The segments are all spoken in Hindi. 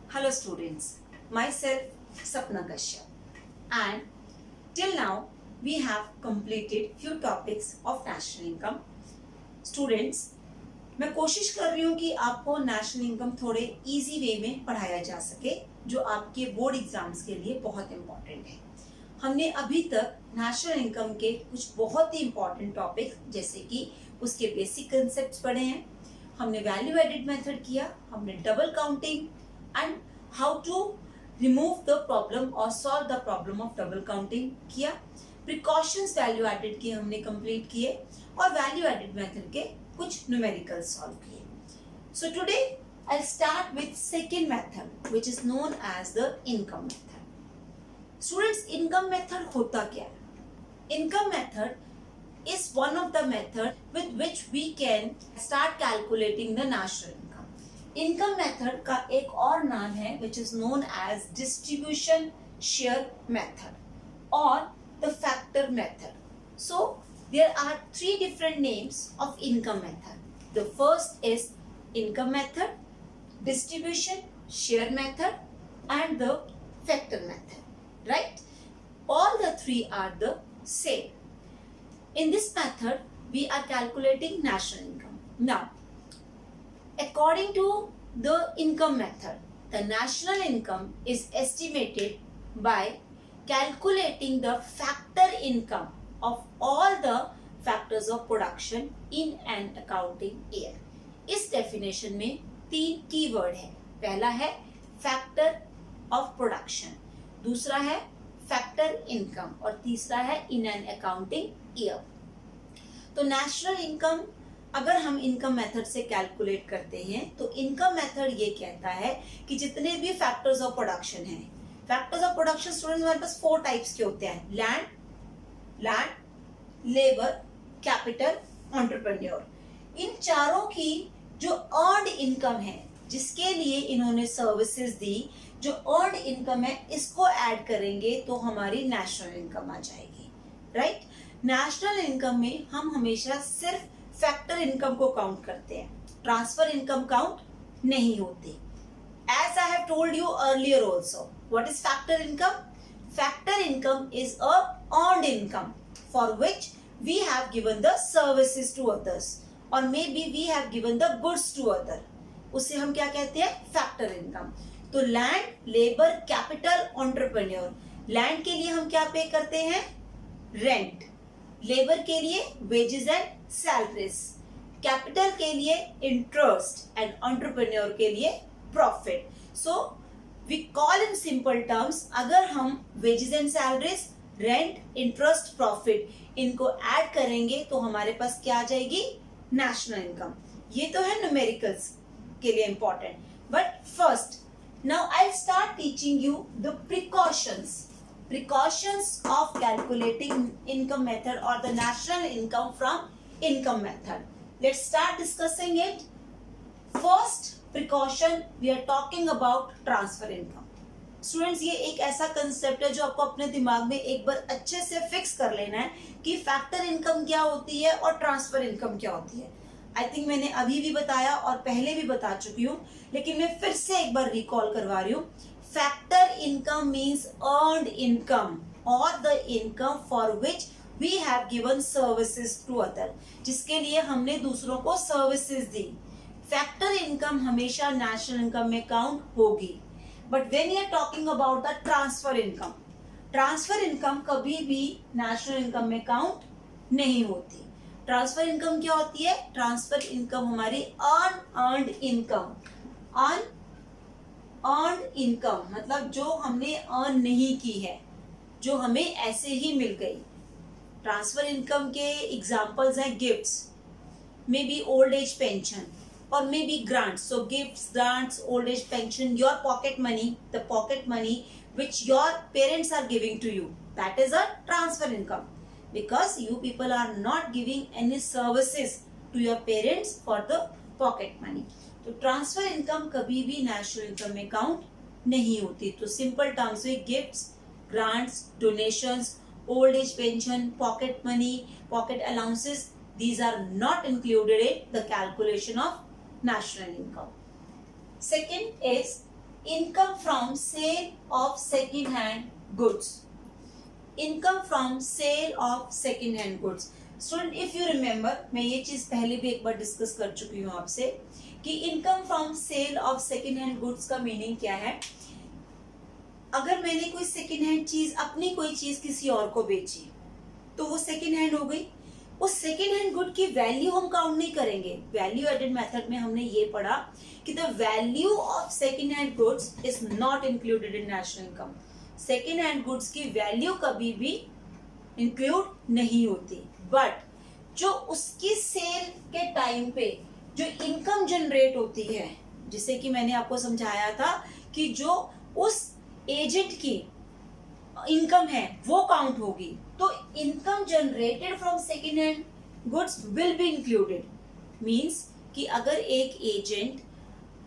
Hello students, myself Sapna Kashyap, and till now we have completed few topics of national income. Students, मैं कोशिश कर रही हूँ कि आपको नेशनल इनकम थोड़े इजी वे में पढ़ाया जा सके जो आपके बोर्ड एग्जाम्स के लिए बहुत इम्पोर्टेंट है। हमने अभी तक नेशनल इनकम के कुछ बहुत ही इम्पोर्टेंट टॉपिक्स जैसे कि उसके बेसिक कंसेप्ट्स पढ़े हैं, हमने वैल्यू एडेड मेथड किया, हमने double counting and how to remove the problem और solve the problem of double counting किया, प्रिकॉशंस वैल्यू एडेड के हमने कंप्लीट किए और वैल्यू एडेड मेथड के कुछ न्यूमेरिकल सॉल्व किए. So today I'll start with second method which is known as the income method. Students, income method होता क्या है? Income method is one of the method with which we can start calculating the national income. Income method का एक और नाम है which is known as distribution share method or the factor method. So there are three different names of income method. The first is income method, distribution share method and the factor method, right? All the three are the same. In this method we are calculating national income. Now, according to the income method, the national income is estimated by calculating the factor income of all the factors of production in an accounting year. इस डेफिनेशन में तीन कीवर्ड है. पहला है फैक्टर ऑफ प्रोडक्शन, दूसरा है फैक्टर इनकम और तीसरा है इन एन अकाउंटिंग ईयर. तो नेशनल इनकम अगर हम इनकम मेथड से कैलकुलेट करते हैं तो इनकम मेथड ये कहता है कि जितने भी फैक्टर्स ऑफ प्रोडक्शन हैं, फैक्टर्स ऑफ प्रोडक्शन स्टूडेंट्स हमारे पास 4 टाइप्स के होते हैं: लैंड, लेबर, कैपिटल, एंटरप्रेन्योर. इन चारों की जो अर्नड इनकम है जिसके लिए इन्होंने सर्विसेज दी, जो अर्नड इनकम है इसको ऐड करेंगे तो हमारी नेशनल इनकम आ जाएगी, राइट? नेशनल इनकम में हम हमेशा सिर्फ फैक्टर इनकम को काउंट करते हैं, ट्रांसफर इनकम काउंट नहीं होती. As I have told you earlier also, what is factor income? Factor income is a earned income for which we have given the services to others or maybe we have given the goods to other. उसे हम क्या कहते हैं? Factor income. तो land, labour, capital, entrepreneur. Land के लिए हम क्या पे करते हैं? रेंट. लेबर के लिए वेजेस एंड सैलरीज. कैपिटल के लिए इंटरेस्ट एंड एंटरप्रेन्योर के लिए profit. So we call in simple terms, अगर हम wages and salaries, rent, interest, profit इनको ऐड करेंगे तो हमारे पास क्या आ जाएगी? National income. ये तो है न्यूमेरिकल्स के लिए important. But first now I start teaching you the precautions of calculating income method or the national income from income method. Let's start discussing it. First precaution, we are talking about transfer income. Students, ये एक ऐसा कंसेप्ट है जो आपको अपने दिमाग में एक बार अच्छे से फिक्स कर लेना है कि फैक्टर इनकम क्या होती है और ट्रांसफर इनकम क्या होती है. आई थिंक मैंने अभी भी बताया और पहले भी बता चुकी हूँ, लेकिन मैं फिर से एक बार रिकॉल करवा रही हूँ. Factor income means earned income और the income for which we have given services to other, जिसके लिए हमने दूसरों को सर्विसेज दी. फैक्टर इनकम हमेशा नेशनल इनकम में काउंट होगी. But when you are talking about the transfer income कभी भी नेशनल इनकम में काउंट नहीं होती. ट्रांसफर इनकम क्या होती है? ट्रांसफर इनकम हमारी अनअर्न्ड इनकम मतलब जो हमने अर्न नहीं की है, जो हमें ऐसे ही मिल गई. ट्रांसफर इनकम के एग्जांपल्स हैं gifts, may be old age pension or maybe grants. So gifts, grants, old age pension, your pocket money, the pocket money which your parents are giving to you, that is a transfer income because you people are not giving any services to your parents for the pocket money. तो ट्रांसफर इनकम कभी भी नेशनल इनकम में काउंट नहीं होती. तो सिंपल टर्म्स में gifts, grants, donations, old age pension, pocket money, pocket allowances, these are not included in the calculation of national income. Second is income from sale of second hand goods. Income from sale of second hand goods. Student if you remember, मैं ये चीज पहले भी एक बार डिस्कस कर चुकी हूँ आपसे कि income from sale of second hand goods का मीनिंग क्या है। अगर मैंने कोई सेकेंड हैंड चीज, अपनी कोई चीज किसी और को बेची तो वो सेकेंड हैंड हो गई। उस सेकेंड हैंड गुड की वैल्यू हम काउंट नहीं करेंगे। वैल्यू एडेड मेथड में हमने ये पढ़ा कि the value of second hand goods is not included in national income. Second hand goods की वैल्यू कभी भी इंक्लूड नहीं होती, बट जो उसकी सेल के टाइम पे जो इनकम जनरेट होती है, जिसे कि मैंने आपको समझाया था कि जो उस एजेंट की इनकम है वो काउंट होगी। तो income generated from second hand goods will be included. Means कि अगर एक एजेंट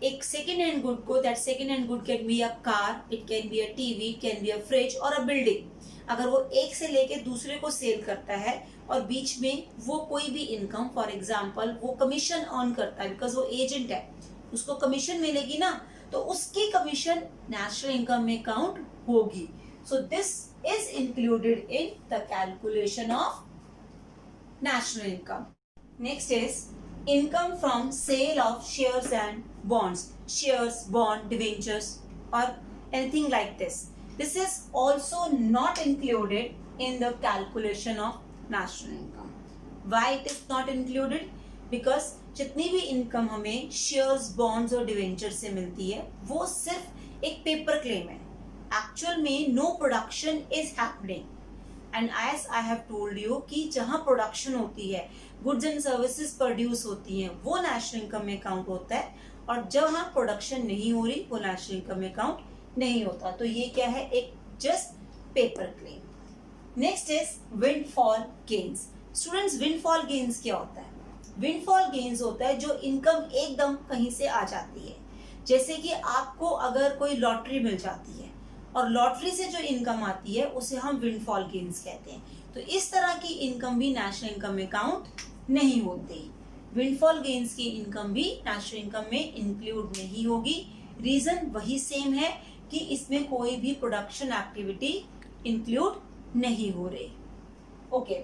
एक सेकेंड हैंड गुड को, that second hand good can be a car, it can be a TV, it can be a fridge और अ बिल्डिंग, अगर वो एक से लेके दूसरे को सेल करता है और बीच में वो कोई भी इनकम, फॉर एग्जांपल वो कमीशन अर्न करता है, बिकॉज वो एजेंट है, उसको कमीशन मिलेगी ना, तो उसकी कमीशन नेशनल इनकम में काउंट होगी। So this is included in the calculation of national income. Next is income from sale of shares and bonds, shares, bond, debentures और anything like this. This is also not included in the calculation of national income. Why it is not included? Because जितनी भी इनकम हमें शेयर्स, बॉन्ड्स और डिवेंचर से मिलती है वो सिर्फ एक पेपर क्लेम है। एक्चुअल में no production is happening, and as I have told you कि जहां प्रोडक्शन होती है, गुड्स एंड सर्विसेज प्रोड्यूस होती हैं, वो नेशनल इनकम में काउंट होता है, और जहां प्रोडक्शन नहीं हो रही वो नेशनल इनकम में काउंट नहीं होता। तो ये क्या है, एक just paper claim. Next is windfall gains. Students, windfall gains क्या होता है? विंडफॉल गेन्स होता है जो इनकम एकदम कहीं से आ जाती है। जैसे कि आपको अगर कोई लॉटरी मिल जाती है और लॉटरी से जो इनकम आती है उसे हम विंडफॉल गेन्स कहते हैं। तो इस तरह की इनकम भी नेशनल इनकम में काउंट नहीं होती। विंडफॉल गेन्स की इनकम भी नेशनल इनकम में इंक्लूड नहीं होगी। रीजन वही सेम है कि इसमें कोई भी प्रोडक्शन एक्टिविटी इंक्लूड नहीं हो रही। Okay,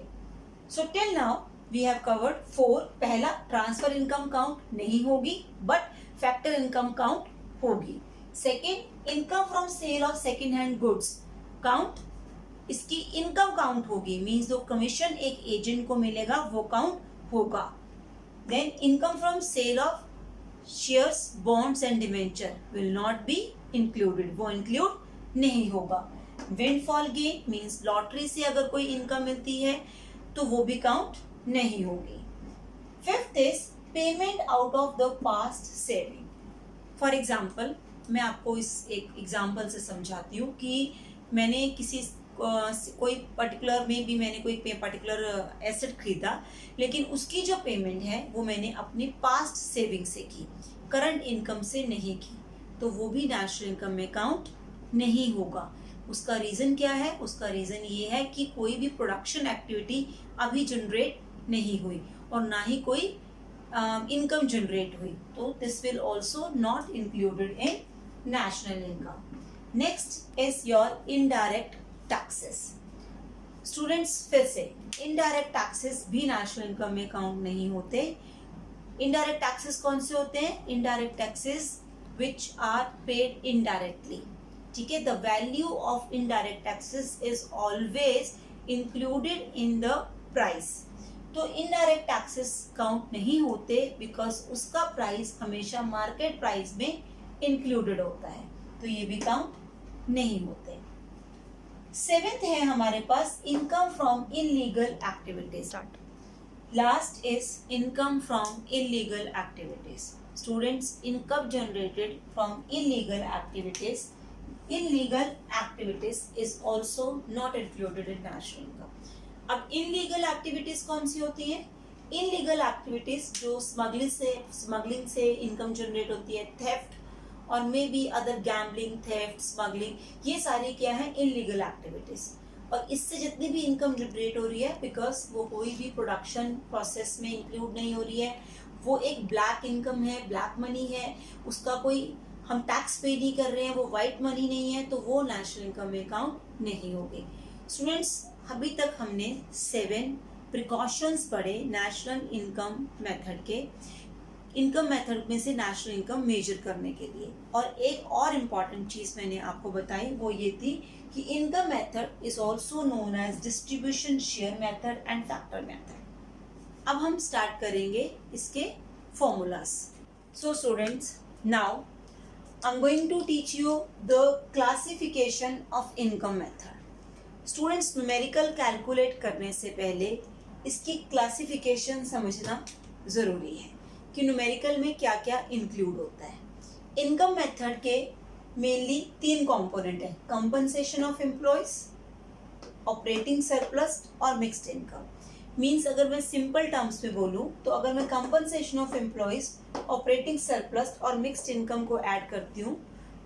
so till now we have covered 4। पहला, ट्रांसफर इनकम काउंट नहीं होगी बट फैक्टर इनकम काउंट होगी। Second, income from sale of second hand goods count, इसकी इनकम काउंट होगी, मींस जो कमीशन एक एजेंट को मिलेगा वो काउंट होगा। Then income from sale of shares, bonds and debenture will not be included, वो इंक्लूड नहीं होगा। विंडफॉल गेन मींस लॉटरी से अगर कोई इनकम मिलती है तो वो भी काउंट नहीं होगी। Fifth is payment out of the past saving. For example, मैं आपको इस एक एग्जाम्पल से समझाती हूँ कि मैंने किसी कोई पर्टिकुलर में भी मैंने कोई पर्टिकुलर एसेट खरीदा, लेकिन उसकी जो पेमेंट है वो मैंने अपनी पास्ट सेविंग से की, करंट इनकम से नहीं की, तो वो भी नेशनल इनकम में काउंट नहीं होगा। उसका रीजन क्या है? उसका रीजन ये है कि कोई भी प्रोडक्शन एक्टिविटी अभी जनरेट नहीं हुई और ना ही कोई इनकम जनरेट हुई, तो this will also not included in national income. Next is your indirect taxes. Students, फिर से इनडायरेक्ट टैक्सेस भी नेशनल इनकम में काउंट नहीं होते। इनडायरेक्ट टैक्सेस कौन से होते हैं? Indirect taxes which are paid indirectly. ठीक है, the value of indirect taxes is always included in the price. तो इनडायरेक्ट टैक्सेस काउंट नहीं होते बिकॉज उसका प्राइस हमेशा मार्केट प्राइस में इंक्लूडेड होता है, तो ये भी काउंट नहीं होते। सेवेंथ है हमारे पास income from illegal activities. Last is income from illegal activities. Students, income generated from illegal activities, illegal activities is also not included in national income। अब इनलीगल एक्टिविटीज कौन सी होती है? इनलीगल एक्टिविटीज जो स्मगलिंग से इनकम जनरेट होती है, थेफ्ट और may be other gambling, theft, smuggling, ये सारी क्या है? Illegal activities. और इससे जितनी भी इनकम जनरेट हो रही है, बिकॉज वो कोई भी प्रोडक्शन प्रोसेस में इंक्लूड नहीं हो रही है, वो एक ब्लैक इनकम है, ब्लैक मनी है, उसका कोई हम टैक्स पे नहीं कर रहे हैं, वो वाइट मनी नहीं है, तो वो नेशनल इनकम में काउंट नहीं होगी। स्टूडेंट्स, अभी तक हमने 7 प्रिकॉशंस पढ़े नेशनल इनकम मेथड के, इनकम मेथड में से नेशनल इनकम मेजर करने के लिए। और एक और इम्पॉर्टेंट चीज मैंने आपको बताई, वो ये थी कि income method is also known as distribution share method and factor method. अब हम स्टार्ट करेंगे इसके formulas. So students, now I am going to teach you the classification of income method. Students, numerical calculate करने से पहले इसकी क्लासिफिकेशन समझना जरूरी है कि न्यूमेरिकल में क्या क्या इंक्लूड होता है। इनकम मेथड के मेनली 3 कंपोनेंट है, compensation of employees, operating surplus और मिक्स्ड इनकम। मीन्स अगर मैं सिंपल टर्म्स में बोलूं तो अगर मैं compensation of employees, operating surplus और मिक्स्ड इनकम को ऐड करती हूँ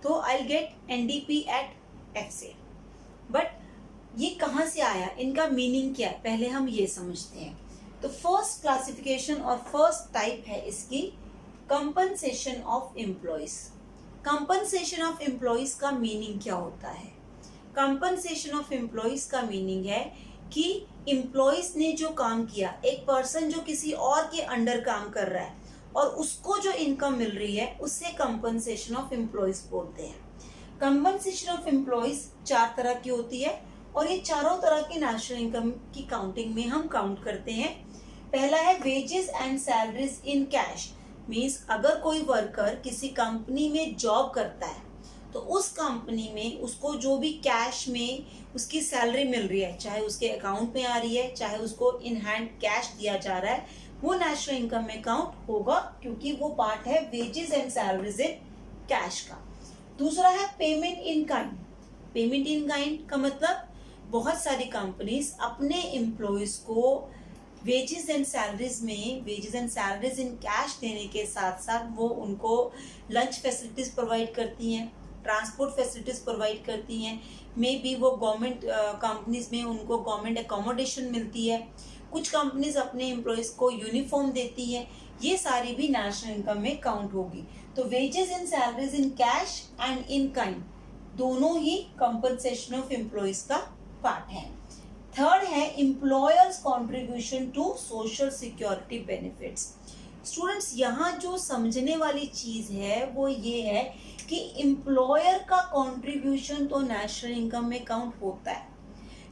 तो I will get NDP at FC. But ये कहाँ से आया, इनका मीनिंग क्या है, पहले हम ये समझते हैं। तो फर्स्ट क्लासिफिकेशन और फर्स्ट टाइप है इसकी compensation of employees. Compensation of employees का मीनिंग क्या होता है? कंपनसेशन ऑफ एम्प्लॉयज का मीनिंग है कि एम्प्लॉयज ने जो काम किया, एक पर्सन जो किसी और के अंडर काम कर रहा है और उसको जो इनकम मिल रही है, उससे कंपनसेशन ऑफ एम्प्लॉयज बोलते हैं। कंपनसेशन ऑफ एम्प्लॉयज 4 तरह की होती है और ये चारों तरह की नेशनल इनकम की काउंटिंग में हम काउंट करते हैं। पहला है wages and salaries in cash. Means अगर कोई वर्कर किसी कंपनी में जॉब करता है तो उस कंपनी में उसको जो भी कैश में उसकी सैलरी मिल रही है, चाहे उसके अकाउंट में आ रही है, चाहे उसको इन हैंड कैश दिया जा रहा है, वो नेशनल इनकम में काउंट होगा क्योंकि वो पार्ट है wages and salaries in cash का। दूसरा है payment in kind. Payment in kind का मतलब बहुत सारी कंपनीज अपने एम्प्लॉयज को wages and salaries in cash देने के साथ साथ वो उनको लंच फैसिलिटीज प्रोवाइड करती हैं, ट्रांसपोर्ट फैसिलिटीज प्रोवाइड करती हैं, मे बी वो गवर्नमेंट कंपनीज में उनको गवर्नमेंट एकोमोडेशन मिलती है, कुछ कंपनीज अपने एम्प्लॉयज को यूनिफॉर्म देती हैं। ये सारी भी नेशनल इनकम में काउंट होगी। तो wages and salaries in cash and in kind दोनों ही कंपनसेशन ऑफ एम्प्लॉयज का पार्ट है। थर्ड है employers contribution to social security benefits. Students, यहाँ जो समझने वाली चीज है वो ये है कि एम्प्लॉयर का कंट्रीब्यूशन तो नेशनल इनकम में काउंट होता है,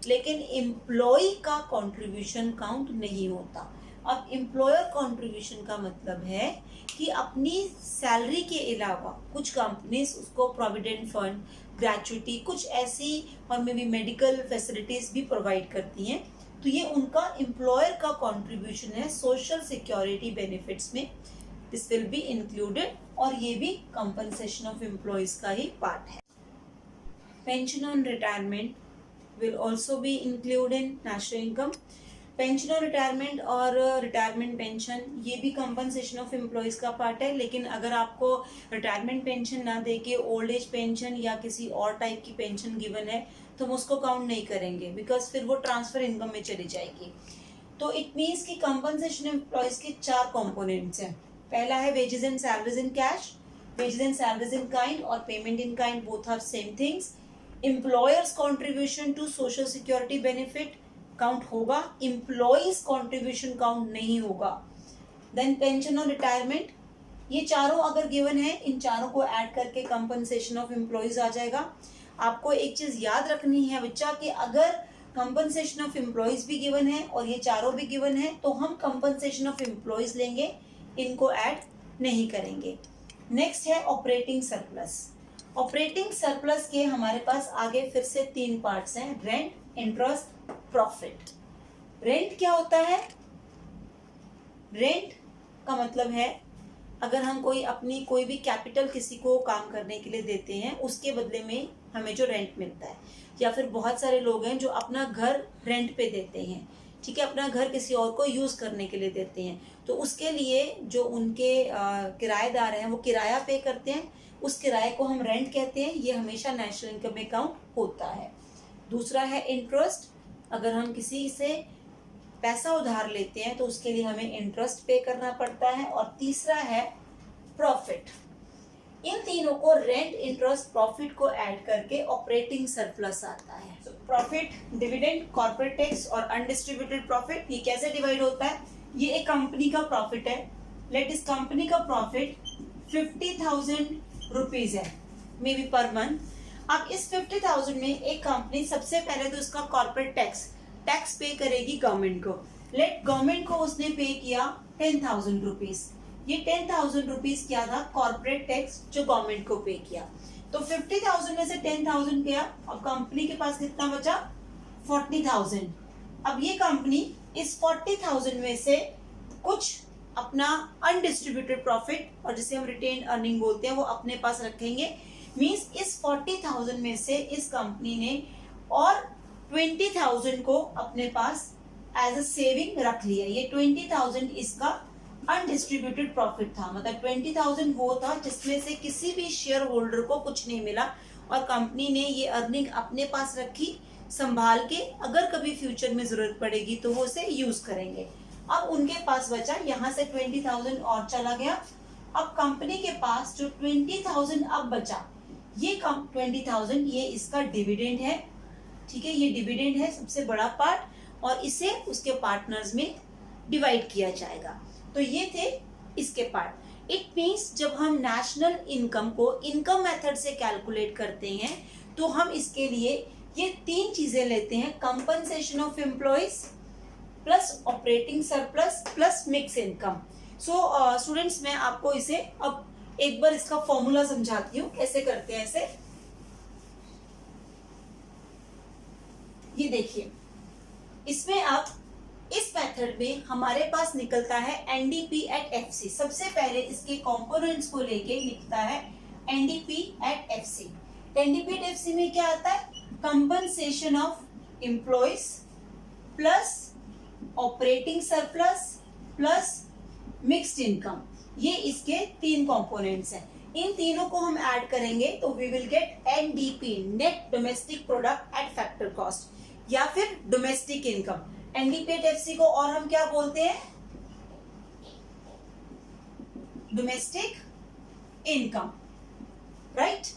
लेकिन एम्प्लॉय का कंट्रीब्यूशन काउंट नहीं होता। अब एम्प्लॉयर कंट्रीब्यूशन का मतलब है कि अपनी सैलरी के अलावा कुछ कंपनीज उसको प्रोविडेंट फंड, ग्रेचुइटी, कुछ ऐसी और मे बी मेडिकल फैसिलिटीज भी प्रोवाइड करती हैं, तो ये उनका एम्प्लॉयर का कंट्रीब्यूशन है सोशल सिक्योरिटी बेनिफिट्स में। दिस विल बी इंक्लूडेड और ये भी कंपनसेशन ऑफ एम्प्लॉयज का ही पार्ट है। Pension on retirement will also be included in national income. Pension और रिटायरमेंट और रिटायरमेंट पेंशन ये भी कंपनसेशन ऑफ एम्प्लॉयज का पार्ट है, लेकिन अगर आपको रिटायरमेंट पेंशन ना दे के ओल्ड एज पेंशन या किसी और टाइप की पेंशन गिवन है तो हम उसको काउंट नहीं करेंगे, बिकॉज फिर वो ट्रांसफर इनकम में चली जाएगी। तो इट मीन्स कि कंपनसेशन एम्प्लॉयज के 4 कंपोनेंट्स हैं। पहला है wages and salaries in cash, wages and salaries in kind और payment in kind, both are same things. Employers contribution to social security benefit count होगा, एम्प्लॉयज कॉन्ट्रीब्यूशन काउंट नहीं होगा। देन पेंशन और रिटायरमेंट, ये चारों अगर गिवन है, इन चारों को ऐड करके कंपनसेशन ऑफ एम्प्लॉयज आ जाएगा। आपको एक चीज याद रखनी है बच्चा कि अगर कंपनसेशन ऑफ एम्प्लॉयज भी गिवन है और ये चारों भी गिवन है तो हम कंपनसेशन ऑफ एम्प्लॉयज लेंगे, इनको ऐड नहीं करेंगे। नेक्स्ट है ऑपरेटिंग सरप्लस। ऑपरेटिंग सरप्लस के हमारे पास आगे फिर से 3 पार्ट्स हैं, रेंट, इंटरेस्ट, प्रॉफिट। रेंट क्या होता है? रेंट का मतलब है अगर हम कोई भी कैपिटल किसी को काम करने के लिए देते हैं, उसके बदले में हमें जो रेंट मिलता है, या फिर बहुत सारे लोग हैं जो अपना घर रेंट पे देते हैं, ठीक है, अपना घर किसी और को यूज करने के लिए देते हैं, तो उसके लिए जो उनके किराएदार हैं वो किराया पे करते हैं, उस किराए को हम रेंट कहते हैं। ये हमेशा नेशनल इनकम में काउंट होता है। दूसरा है इंटरेस्ट, अगर हम किसी से पैसा उधार लेते हैं तो उसके लिए हमें इंटरेस्ट पे करना पड़ता है। और तीसरा है प्रॉफिट। इन तीनों को रेंट, इंटरेस्ट, प्रॉफिट को ऐड करके ऑपरेटिंग सरप्लस आता है। प्रॉफिट, डिविडेंड, कॉर्पोरेट टैक्स और अनडिस्ट्रीब्यूटेड प्रॉफिट, ये कैसे डिवाइड होता है? ये एक कंपनी का प्रॉफिट है। लेट इस कंपनी का प्रॉफिट 50,000 रुपीज है, मे बी पर मंथ। अब इस 50,000 में एक कंपनी सबसे पहले तो उसका कॉर्पोरेट टैक्स पे करेगी गवर्नमेंट को। लेट गवर्नमेंट को उसने पे किया 10,000 रुपीज। ये 10,000 रुपीज क्या था? कॉर्पोरेट टैक्स जो गवर्नमेंट को पे किया। तो 50,000 में से 10,000 गया, अब कंपनी के पास कितना बचा? 40,000। अब ये कंपनी इस 40,000 में से कुछ अपना अनडिस्ट्रीब्यूटेड प्रॉफिट और जिसे हम रिटेन अर्निंग बोलते हैं वो अपने पास रखेंगे। मींस इस 40,000 में से इस कंपनी ने और 20,000 को अपने पास एज अ सेविंग रख लिया। ये 20,000 इसका अनडिस्ट्रीब्यूटेड प्रॉफिट था, मतलब 20,000 वो था जिसमें से किसी भी शेयर होल्डर को कुछ नहीं मिला और कंपनी ने ये अर्निंग अपने पास रखी संभाल के, अगर कभी फ्यूचर में जरूरत पड़ेगी तो वो उसे यूज करेंगे। अब उनके पास बचा, यहाँ से 20,000 और चला गया। अब कंपनी के पास जो 20,000 अब बचा, ये 20,000 ये इसका डिविडेंड है, ठीक है, ये डिविडेंड है सबसे बड़ा पार्ट, और इसे उसके पार्टनर्स में डिवाइड किया जाएगा। तो ये थे इसके पार्ट। इट मीन्स जब हम नेशनल इनकम को इनकम मेथड से कैलकुलेट करते हैं तो हम इसके लिए ये तीन चीजें लेते हैं, compensation of employees plus operating surplus plus mix income. So students, मैं आपको इसे अब एक बार इसका फॉर्मूला समझाती हूँ कैसे करते हैं इसे। ये देखिए, इसमें अब इस मेथड में हमारे पास निकलता है एनडीपी एट एफसी। सबसे पहले इसके कंपोनेंट्स को लेके लिखता है NDP at FC. NDP at FC में क्या आता है? Compensation of employees plus operating surplus plus mixed income. ये इसके तीन कंपोनेंट्स हैं। इन तीनों को हम ऐड करेंगे तो we will get NDP, net domestic product at factor cost, या फिर domestic income. NDP at FC को और हम क्या बोलते हैं? Domestic income, right.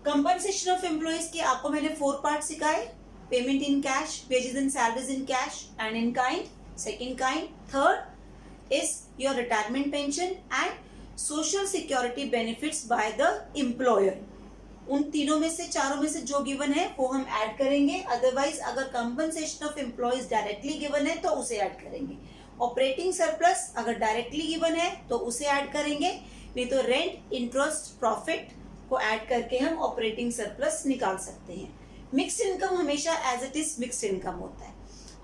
Compensation of employees के आपको मैंने 4 पार्ट सिखाए। Payment in cash, wages and salaries in cash and in kind, second kind, third is your retirement pension and social security benefits by the employer. उन तीनों में से, चारों में से जो गिवन है वो हम ऐड करेंगे। अदरवाइज अगर compensation of employees directly given है तो उसे ऐड करेंगे। ऑपरेटिंग सरप्लस अगर डायरेक्टली गिवन है तो उसे ऐड करेंगे, नहीं तो रेंट, इंटरेस्ट, प्रॉफिट को ऐड करके हम ऑपरेटिंग सरप्लस निकाल सकते हैं। मिक्स्ड इनकम हमेशा as it is mixed income होता है।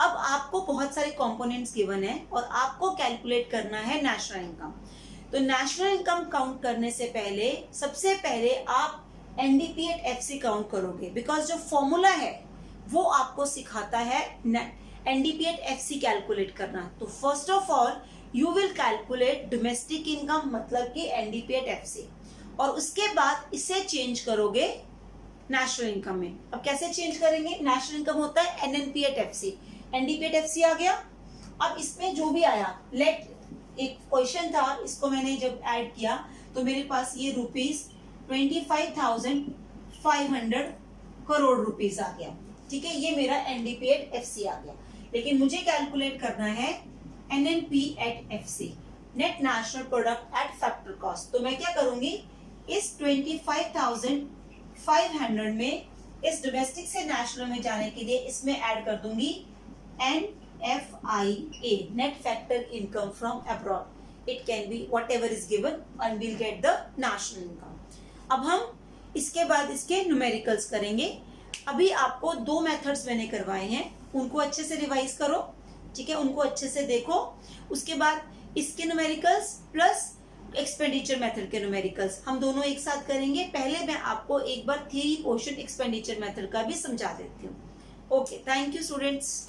अब आपको बहुत सारे कंपोनेंट्स गिवन है और आपको कैलकुलेट करना है नेशनल इनकम। तो नेशनल इनकम काउंट करने से पहले सबसे पहले आप एनडीपी एट एफसी काउंट करोगे, बिकॉज जो फॉर्मूला है वो आपको सिखाता है एनडीपी एट एफसी कैलकुलेट करना। तो first of all you will calculate domestic income, मतलब कि एनडीपी एट एफसी, और उसके बाद इसे चेंज करोगे नेशनल इनकम में। अब कैसे चेंज करेंगे? नेशनल इनकम होता है NNP at FC, NDP at FC आ गया। अब इसमें जो भी आया, लेट एक क्वेश्चन था, इसको मैंने जब ऐड किया तो मेरे पास ये ₹25,500 करोड़ रुपीस आ गया, ठीक है, ये मेरा एनडीपी एट एफसी आ गया। लेकिन मुझे कैलकुलेट करना है NNP at FC, net national product at factor cost. तो मैं क्या करूंगी, इस 25,500 में इस डोमेस्टिक से नेशनल में जाने के लिए इसमें ऐड कर दूंगी NFIA, net factor income from abroad. It can be whatever is given and we'll get the national income. अब हम इसके बाद इसके न्यूमेरिकल्स करेंगे। अभी आपको 2 मेथड्स मैंने करवाए हैं, उनको अच्छे से रिवाइज करो, ठीक है, उनको अच्छे से देखो। उसके बाद इसके न्यूमेरिकल्स प्लस एक्सपेंडिचर मेथड के न्यूमेरिकल्स हम दोनों एक साथ करेंगे। पहले मैं आपको एक बार थियरी पोर्शन एक्सपेंडिचर मेथड का भी समझा देती हूँ। Okay, thank you students.